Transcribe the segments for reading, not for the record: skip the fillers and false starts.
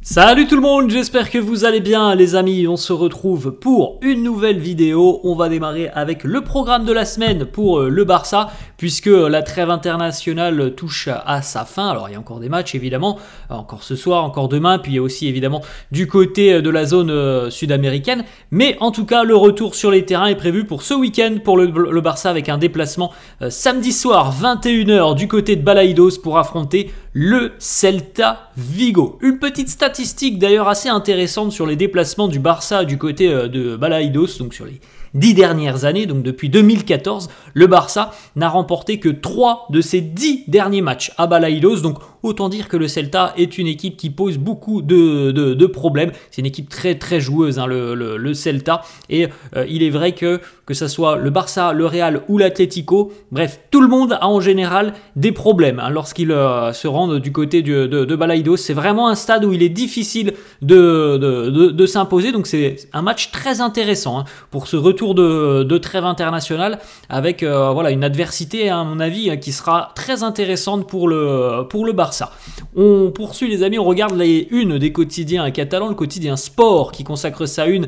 Salut tout le monde, j'espère que vous allez bien les amis, on se retrouve pour une nouvelle vidéo. On va démarrer avec le programme de la semaine pour le Barça, puisque la trêve internationale touche à sa fin. Alors il y a encore des matchs évidemment, encore ce soir, encore demain, puis il y a aussi évidemment du côté de la zone sud-américaine. Mais en tout cas, le retour sur les terrains est prévu pour ce week-end pour le Barça, avec un déplacement samedi soir 21h du côté de Balaidos pour affronter le Celta Vigo. Une petite statistique d'ailleurs assez intéressante sur les déplacements du Barça du côté de Balaidos, donc sur les 10 dernières années, donc depuis 2014, le Barça n'a remporté que 3 de ses 10 derniers matchs à Balaidos, donc autant dire que le Celta est une équipe qui pose beaucoup de problèmes. C'est une équipe très très joueuse, hein, le Celta, et il est vrai que ça soit le Barça, le Real ou l'Atlético, bref, tout le monde a en général des problèmes hein, lorsqu'ils se rendent du côté de Balaidos. C'est vraiment un stade où il est difficile de s'imposer, donc c'est un match très intéressant hein, pour ce retour de trêve internationale, avec voilà, une adversité à mon avis qui sera très intéressante pour le Barça. On poursuit les amis, on regarde les unes des quotidiens catalans, le quotidien Sport qui consacre sa une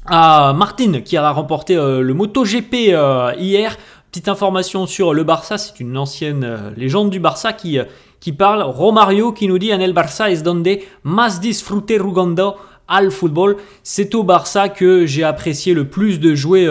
à Martin qui a remporté le MotoGP hier. Petite information sur le Barça, c'est une ancienne légende du Barça qui parle, Romario, qui nous dit en el Barça es donde más disfruté jugando al football. C'est au Barça que j'ai apprécié le plus de jouer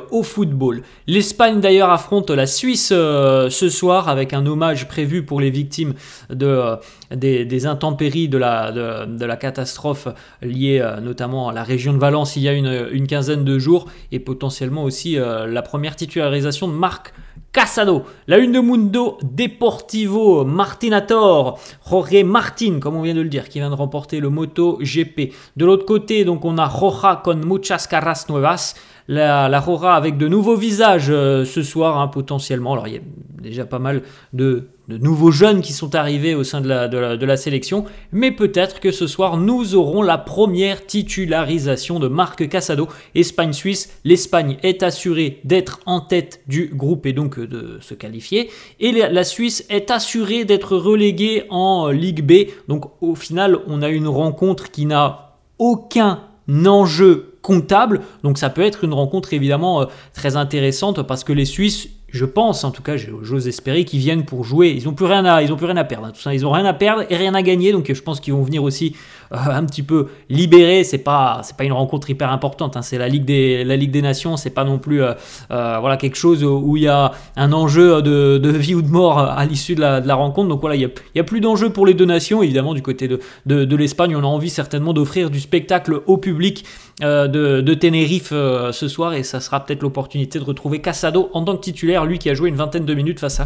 au football. L'Espagne d'ailleurs affronte la Suisse ce soir, avec un hommage prévu pour les victimes des intempéries de la catastrophe liée notamment à la région de Valence il y a une quinzaine de jours, et potentiellement aussi la première titularisation de Marc Casado. La une de Mundo Deportivo, Martinator, Jorge Martin, comme on vient de le dire, qui vient de remporter le MotoGP. De l'autre côté, donc on a Roja con muchas caras nuevas. La Roja avec de nouveaux visages ce soir, hein, potentiellement. Alors il y a déjà pas mal de nouveaux jeunes qui sont arrivés au sein de la sélection, mais peut-être que ce soir nous aurons la première titularisation de Marc Casado. Espagne-Suisse, l'Espagne est assurée d'être en tête du groupe et donc de se qualifier, et la Suisse est assurée d'être reléguée en Ligue B. Donc au final on a une rencontre qui n'a aucun enjeu comptable, donc ça peut être une rencontre évidemment très intéressante, parce que les Suisses, je pense, en tout cas, j'ose espérer qu'ils viennent pour jouer. Ils n'ont plus rien à perdre. Hein, tout ça, ils n'ont rien à perdre et rien à gagner. Donc, je pense qu'ils vont venir aussi un petit peu libérés. C'est pas une rencontre hyper importante. Hein, c'est la Ligue des Nations. C'est pas non plus voilà, quelque chose où il y a un enjeu de vie ou de mort à l'issue de la rencontre. Donc voilà, il y a plus d'enjeu pour les deux nations. Évidemment, du côté de l'Espagne, on a envie certainement d'offrir du spectacle au public de Tenerife ce soir, et ça sera peut-être l'opportunité de retrouver Casado en tant que titulaire, lui qui a joué une vingtaine de minutes face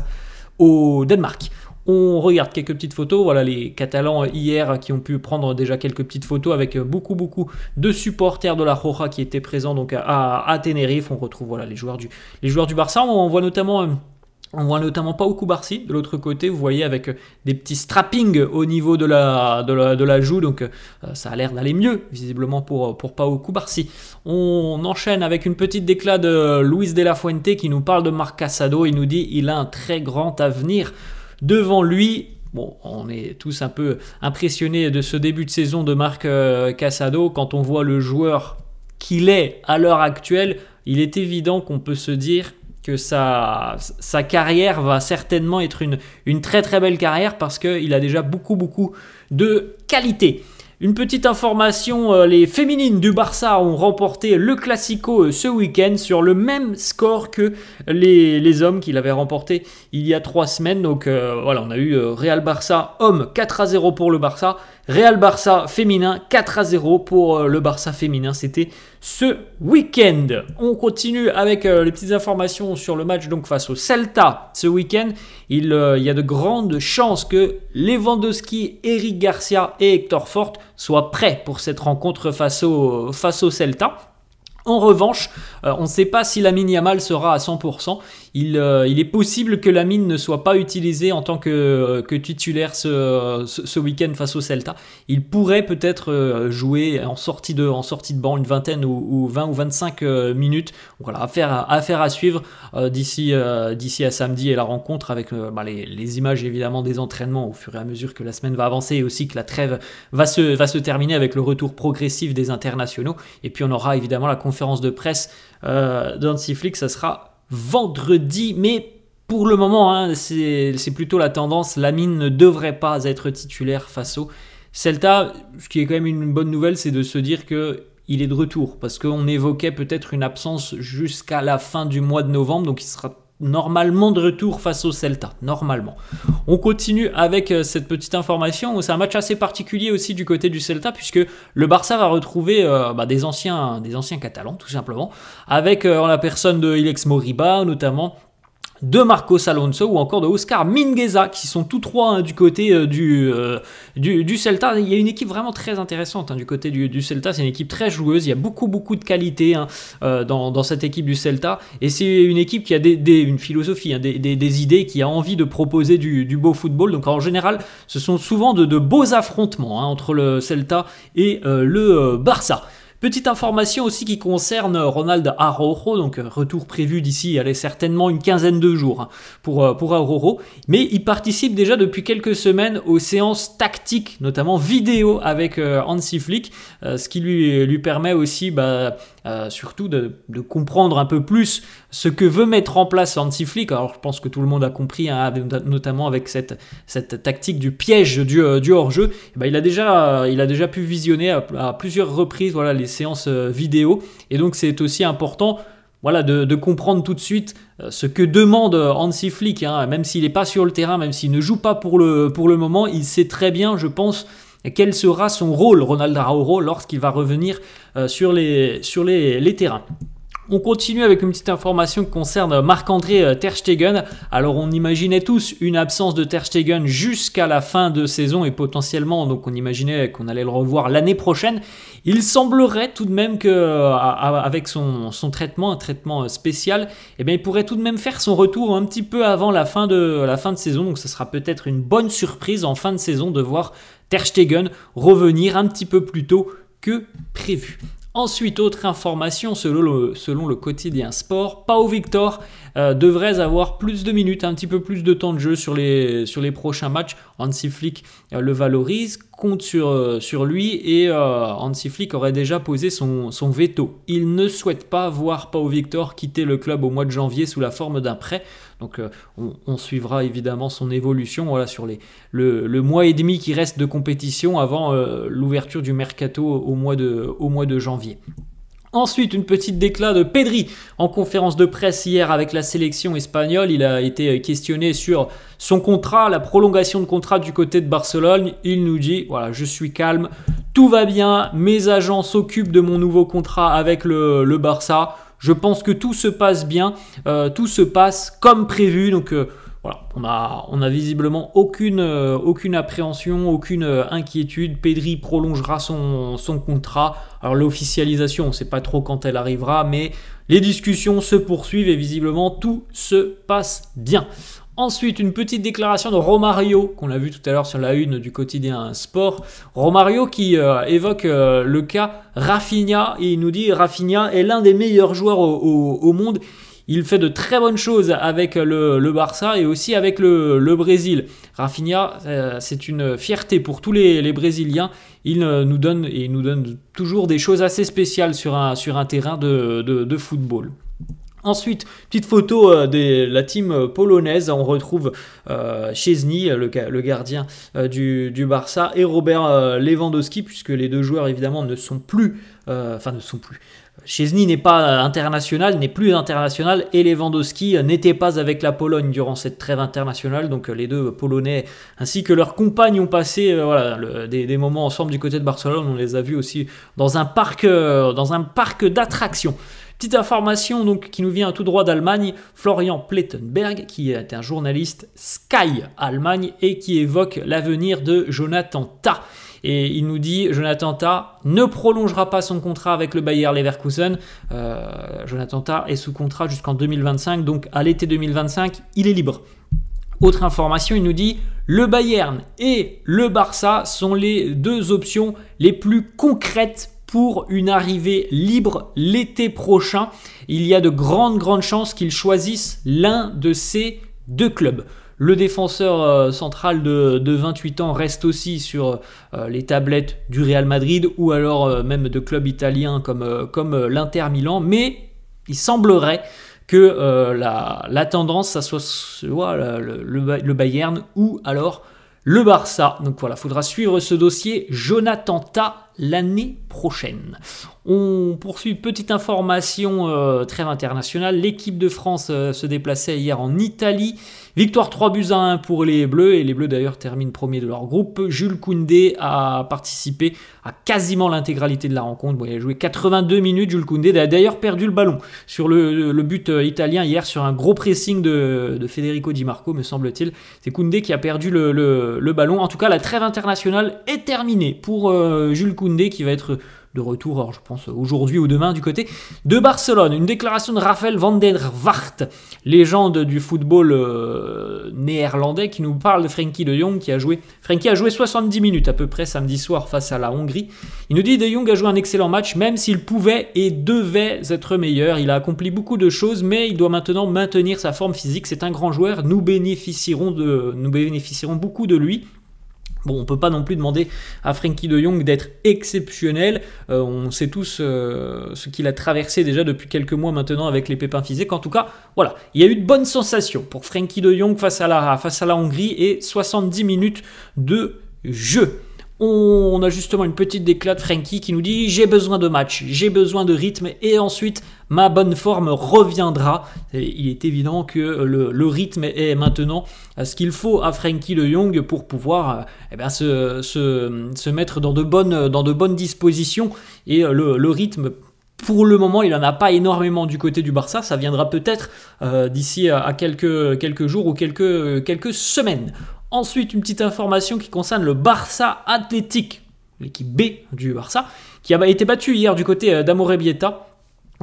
au Danemark. On regarde quelques petites photos, voilà les Catalans hier qui ont pu prendre déjà quelques petites photos avec beaucoup de supporters de la Roja qui étaient présents donc à Tenerife. On retrouve voilà les joueurs du Barça. On voit notamment Pau Cubarsí de l'autre côté, vous voyez, avec des petits strappings au niveau de la joue, donc ça a l'air d'aller mieux visiblement pour Pau Cubarsí. On enchaîne avec une petite déclat de Luis de la Fuente qui nous parle de Marc Casado. Il nous dit il a un très grand avenir devant lui. Bon, on est tous un peu impressionnés de ce début de saison de Marc Casado. Quand on voit le joueur qu'il est à l'heure actuelle, il est évident qu'on peut se dire que sa carrière va certainement être une très très belle carrière, parce qu'il a déjà beaucoup de qualité. Une petite information, les féminines du Barça ont remporté le Classico ce week-end sur le même score que les hommes qui l'avaient remporté il y a 3 semaines. Donc voilà, on a eu Real Barça homme 4-0 pour le Barça, Real Barça féminin 4-0 pour le Barça féminin. C'était ce week-end. On continue avec les petites informations sur le match donc face au Celta ce week-end. Il y a de grandes chances que Lewandowski, Eric Garcia et Hector Fort soient prêts pour cette rencontre face au Celta. En revanche, on ne sait pas si Lamine Yamal sera à 100%. il est possible que Lamine ne soit pas utilisé en tant que titulaire ce week-end face au Celta. Il pourrait peut-être jouer en sortie de banc une vingtaine ou 20 ou 25 minutes. Donc voilà, affaire à suivre d'ici à samedi et la rencontre avec les images évidemment des entraînements au fur et à mesure que la semaine va avancer et aussi que la trêve va se terminer avec le retour progressif des internationaux. Et puis on aura évidemment la conférence de presse d'Hansi Flick, ça sera vendredi, mais pour le moment, hein, c'est plutôt la tendance. Lamine ne devrait pas être titulaire face au Celta. Ce qui est quand même une bonne nouvelle, c'est de se dire qu'il est de retour, parce qu'on évoquait peut-être une absence jusqu'à la fin du mois de novembre, donc il sera normalement de retour face au Celta, normalement. On continue avec cette petite information. C'est un match assez particulier aussi du côté du Celta, puisque le Barça va retrouver des anciens Catalans, tout simplement, avec en la personne de Ilex Moriba, notamment, de Marcos Alonso ou encore de Oscar Mingueza, qui sont tous trois du côté du Celta. Il y a une équipe vraiment très intéressante du côté du Celta. C'est une équipe très joueuse, il y a beaucoup de qualité dans cette équipe du Celta, et c'est une équipe qui a une philosophie, des idées, qui a envie de proposer du beau football. Donc en général, ce sont souvent de beaux affrontements entre le Celta et le Barça. Petite information aussi qui concerne Ronald Araujo, donc retour prévu d'ici certainement une quinzaine de jours pour Araujo, mais il participe déjà depuis quelques semaines aux séances tactiques, notamment vidéo avec Hansi Flick, ce qui lui permet aussi surtout de comprendre un peu plus ce que veut mettre en place Hansi Flick. Alors je pense que tout le monde a compris, notamment avec cette tactique du piège du hors-jeu. Il a déjà pu visionner à plusieurs reprises les séances vidéo, et donc c'est aussi important de comprendre tout de suite ce que demande Hansi Flick, même s'il n'est pas sur le terrain, même s'il ne joue pas pour le moment, il sait très bien, je pense, quel sera son rôle, Ronald Araujo, lorsqu'il va revenir sur les terrains. On continue avec une petite information qui concerne Marc-André Ter Stegen. Alors on imaginait tous une absence de Ter Stegen jusqu'à la fin de saison, et potentiellement donc on imaginait qu'on allait le revoir l'année prochaine. Il semblerait tout de même qu'avec son traitement, un traitement spécial, il pourrait tout de même faire son retour un petit peu avant la fin de saison. Donc ce sera peut-être une bonne surprise en fin de saison de voir Ter Stegen revenir un petit peu plus tôt que prévu. Ensuite, autre information, selon le quotidien Sport, Pau Victor devrait avoir plus de minutes, un petit peu plus de temps de jeu sur les prochains matchs. Hansi Flick le valorise, compte sur lui, et Hansi Flick aurait déjà posé son veto. Il ne souhaite pas voir Pau Victor quitter le club au mois de janvier sous la forme d'un prêt. Donc on suivra évidemment son évolution sur le mois et demi qui reste de compétition avant l'ouverture du mercato au mois de janvier. Ensuite, une petite déclat de Pedri en conférence de presse hier avec la sélection espagnole. Il a été questionné sur son contrat, la prolongation de contrat du côté de Barcelone. Il nous dit, je suis calme, tout va bien, mes agents s'occupent de mon nouveau contrat avec le Barça. Je pense que tout se passe bien, tout se passe comme prévu. Donc on a visiblement aucune appréhension, aucune inquiétude. Pedri prolongera son contrat. Alors l'officialisation, on ne sait pas trop quand elle arrivera, mais les discussions se poursuivent et visiblement tout se passe bien. Ensuite, une petite déclaration de Romario, qu'on a vu tout à l'heure sur la une du quotidien Sport. Romario qui évoque le cas Rafinha, et il nous dit Rafinha est l'un des meilleurs joueurs au monde. Il fait de très bonnes choses avec le Barça et aussi avec le Brésil. Rafinha, c'est une fierté pour tous les Brésiliens. Il nous donne toujours des choses assez spéciales sur un terrain de football. Ensuite, petite photo de la team polonaise. On retrouve Szczęsny, le gardien du Barça, et Robert Lewandowski, puisque les deux joueurs évidemment ne sont plus. Szczęsny n'est plus international, et Lewandowski n'était pas avec la Pologne durant cette trêve internationale. Donc les deux Polonais ainsi que leurs compagnes ont passé des moments ensemble du côté de Barcelone. On les a vus aussi dans un parc d'attractions. Petite information donc qui nous vient tout droit d'Allemagne, Florian Plettenberg, qui est un journaliste Sky Allemagne et qui évoque l'avenir de Jonathan Tah. Et il nous dit, Jonathan Tah ne prolongera pas son contrat avec le Bayer Leverkusen. Jonathan Tah est sous contrat jusqu'en 2025, donc à l'été 2025, il est libre. Autre information, il nous dit le Bayern et le Barça sont les deux options les plus concrètes pour une arrivée libre l'été prochain. Il y a de grandes chances qu'ils choisissent l'un de ces deux clubs. Le défenseur central de 28 ans reste aussi sur les tablettes du Real Madrid ou alors même de clubs italiens comme l'Inter Milan, mais il semblerait que la tendance, ça soit le Bayern ou alors le Barça. Donc voilà, il faudra suivre ce dossier Jonathan Tah l'année prochaine. On poursuit une petite information trêve internationale. L'équipe de France se déplaçait hier en Italie. Victoire 3-1 pour les Bleus, et les Bleus d'ailleurs terminent premier de leur groupe. Jules Koundé a participé à quasiment l'intégralité de la rencontre. Bon, il a joué 82 minutes, Jules Koundé a d'ailleurs perdu le ballon sur le but italien hier sur un gros pressing de Federico Di Marco, me semble-t-il. C'est Koundé qui a perdu le ballon. En tout cas, la trêve internationale est terminée pour Jules Koundé qui va être de retour, alors je pense aujourd'hui ou demain du côté de Barcelone. Une déclaration de Raphaël van der Vaart, légende du football néerlandais, qui nous parle de Frenkie de Jong qui a joué. Frenkie a joué 70 minutes à peu près samedi soir face à la Hongrie. Il nous dit de Jong a joué un excellent match, même s'il pouvait et devait être meilleur. Il a accompli beaucoup de choses, mais il doit maintenant maintenir sa forme physique. C'est un grand joueur, nous bénéficierons beaucoup de lui. Bon, on ne peut pas non plus demander à Frenkie de Jong d'être exceptionnel. On sait tous ce qu'il a traversé déjà depuis quelques mois maintenant avec les pépins physiques. En tout cas, voilà, il y a eu de bonnes sensations pour Frenkie de Jong face à la Hongrie et 70 minutes de jeu. On a justement une petite déclat de Frenkie qui nous dit « J'ai besoin de match, j'ai besoin de rythme et ensuite ma bonne forme reviendra ». Il est évident que le rythme est maintenant ce qu'il faut à Frenkie de Jong pour pouvoir se mettre dans de bonnes dispositions. Et le rythme, pour le moment, il n'en a pas énormément du côté du Barça. Ça viendra peut-être d'ici à quelques jours ou quelques semaines. Ensuite, une petite information qui concerne le Barça Athletic, l'équipe B du Barça, qui a été battue hier du côté d'Amorebieta,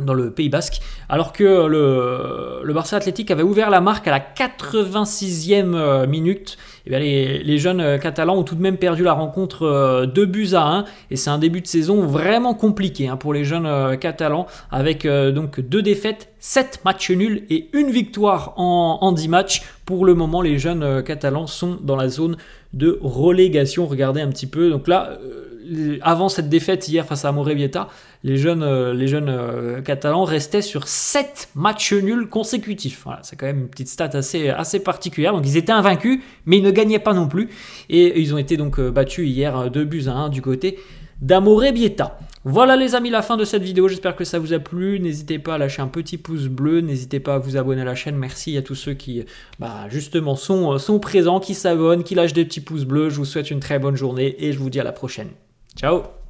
dans le Pays Basque, alors que le Barça Athletic avait ouvert la marque à la 86e minute. Et bien les jeunes catalans ont tout de même perdu la rencontre 2-1, et c'est un début de saison vraiment compliqué pour les jeunes catalans, avec donc 2 défaites, 7 matchs nuls et 1 victoire en 10 matchs. Pour le moment, les jeunes catalans sont dans la zone de relégation. Regardez un petit peu, donc là, avant cette défaite hier face à Amorebieta, les jeunes catalans restaient sur 7 matchs nuls consécutifs. Voilà, c'est quand même une petite stat assez particulière. Donc ils étaient invaincus, mais ils ne gagnaient pas non plus. Et ils ont été donc battus hier 2-1 du côté d'Amorebieta. Voilà les amis, la fin de cette vidéo. J'espère que ça vous a plu. N'hésitez pas à lâcher un petit pouce bleu. N'hésitez pas à vous abonner à la chaîne. Merci à tous ceux qui justement sont présents, qui s'abonnent, qui lâchent des petits pouces bleus. Je vous souhaite une très bonne journée et je vous dis à la prochaine. Ciao!